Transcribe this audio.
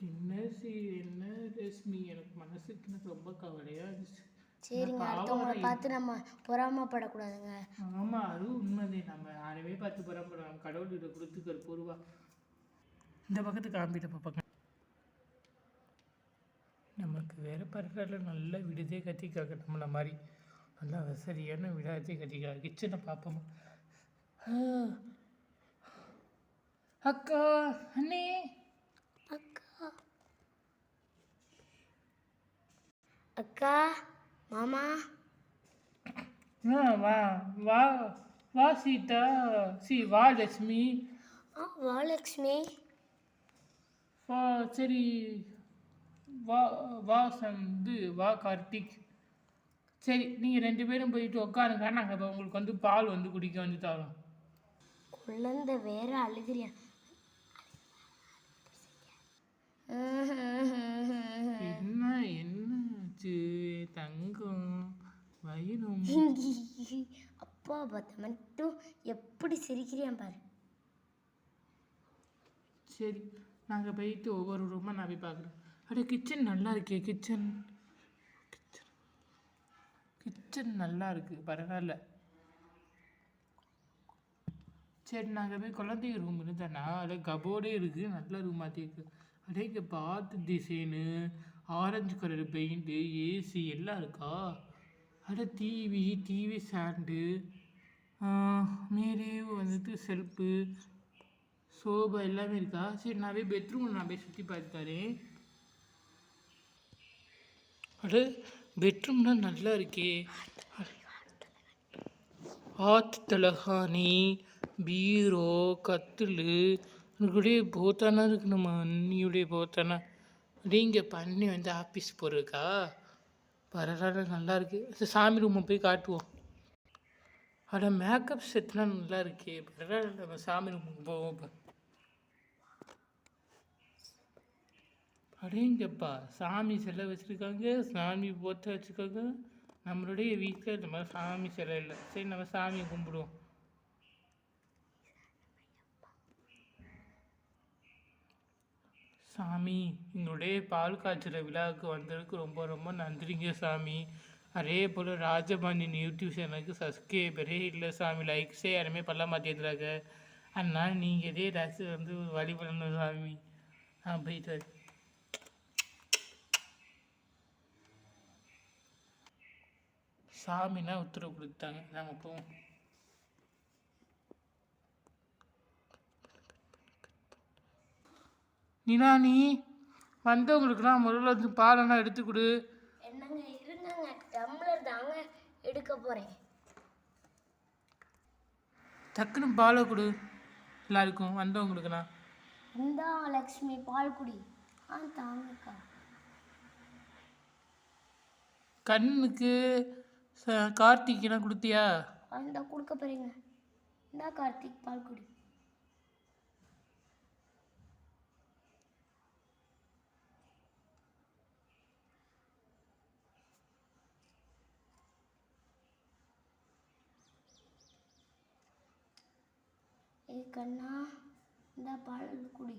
என்ன என்ன ரேஷ்மி, எனக்கு மனசுக்கு எனக்கு ரொம்ப கவலையாக இருந்துச்சு. சரிங்க, அடுத்தவங்களை பார்த்து நம்ம பொறாமப்படக்கூடாதுங்க. ஆமாம், அதுவும் உண்மைதே. நம்ம யாரையுமே பார்த்து பொறாமப்படாம கடவுள்கிட்ட கொடுத்துக்கிற பொருவா. இந்த பக்கத்து காம்பிட்ட பார்ப்பாங்க. நமக்கு வேறு பரவாயில்ல, நல்ல விடுதே கத்திக்காக்க நம்மளை மாதிரி நல்லா வசதியான விடாதே கத்திக்கா. கிச்சனை பார்ப்போமா? அக்கா, அண்ணே, அக்கா, அக்கா, மாமா. வா வா வா சீதா, வா லட்சுமி. வா லக்ஷ்மி. வா, சரி, வா வா வா கார்த்திக். சரி, நீங்கள் 2 பேரும் போயிட்டு உட்காருங்க. நாங்கள் இப்போ உங்களுக்கு வந்து பால் வந்து குடிக்க வந்து தரோம். குழந்தை வேற அழுகிறியா? என்ன என்னாச்சு தங்கம்? வயிறும் அப்பா பார்த்த மட்டும் எப்படி சிரிக்கிறியான் பாரு. சரி, நாங்கள் போயிட்டு ஒவ்வொரு ரூமாக நான் போய் பார்க்குறேன். அட, கிச்சன் நல்லா இருக்கே. கிச்சன் நல்லா இருக்குது, பரவாயில்ல. சரி, நாங்கள் போய் குழந்தைங்க ரூம் இருந்தானா அதில் கபோர்டே இருக்குது, நல்ல ரூமாக இருக்குது. அப்படியே இங்கே பாத்து design, orange colour paint, AC எல்லாம் இருக்கா. அட, டிவி ஸ்டாண்டு, மேலே வந்துட்டு செல்ஃபு, சோபா எல்லாமே இருக்கா. சரி, நான் போய் பெட்ரூம் நான் போய் சுற்றி பார்த்துறேன். அட, பெட்ரூம்லாம் நல்லா இருக்கே. ஆத்து தலகாணி, பீரோ, கட்டில், உங்களுடைய போத்தானா இருக்கு. நம்ம அண்ணியுடைய போத்தானா. அப்படியே இங்கே பண்ணி வந்து ஆஃபீஸ் போகிறதுக்கா. பரவாயில்ல, நல்லா இருக்குது. சாமி ரூமை போய் காட்டுவோம். அட, மேக்கப் செட்லாம் நல்லா இருக்கே. பரவாயில்ல, நம்ம சாமி ரூமுக்கு போவோம். இப்போ அடேங்கப்பா, சாமி சிலை வச்சுருக்காங்க, சாமி போத்த வச்சுருக்காங்க. நம்மளுடைய வீட்டில் இந்த மாதிரி சாமி சிலை இல்லை. சரி, நம்ம சாமியை கும்பிடுவோம். சாமி, எங்களுடைய பால் காய்ச்சுற விழாவுக்கு வந்ததுக்கு ரொம்ப ரொம்ப நன்றிங்க சாமி. அதே போல் ராஜபாண்டியன் யூடியூப் சேனலுக்கு சப்ஸ்கிரைபரே இல்லை சாமி. லைக்ஸே யாருமே பண்ண மாட்டேங்கிறாங்க. அதனால் நீங்கள் இதே ஏதாச்சும் வந்து வழி பண்ணணும் சாமி. போயிட்டு சாமினா உத்தரவு கொடுத்தாங்க, நம்ம போவோம். நினானி, வந்தவங்களுக்குலாம் முதல்ல வந்து பாலெல்லாம் எடுத்து கொடு. என்னங்க இருங்கங்க, டம்ளர் தாங்க எடுக்க போகிறேன். டக்குன்னு பாலை கொடு எல்லாருக்கும், வந்தவங்களுக்குலாம். இந்தா லக்ஷ்மி, பால் குடி. தாங்கக்கா. கண்ணுக்கு கார்த்திகெல்லாம் கொடுத்தியா? இந்தா கொடுக்க போறீங்க. இந்தா கார்த்திக், பால் குடி. கண்ணா, இந்தா பால் குடி.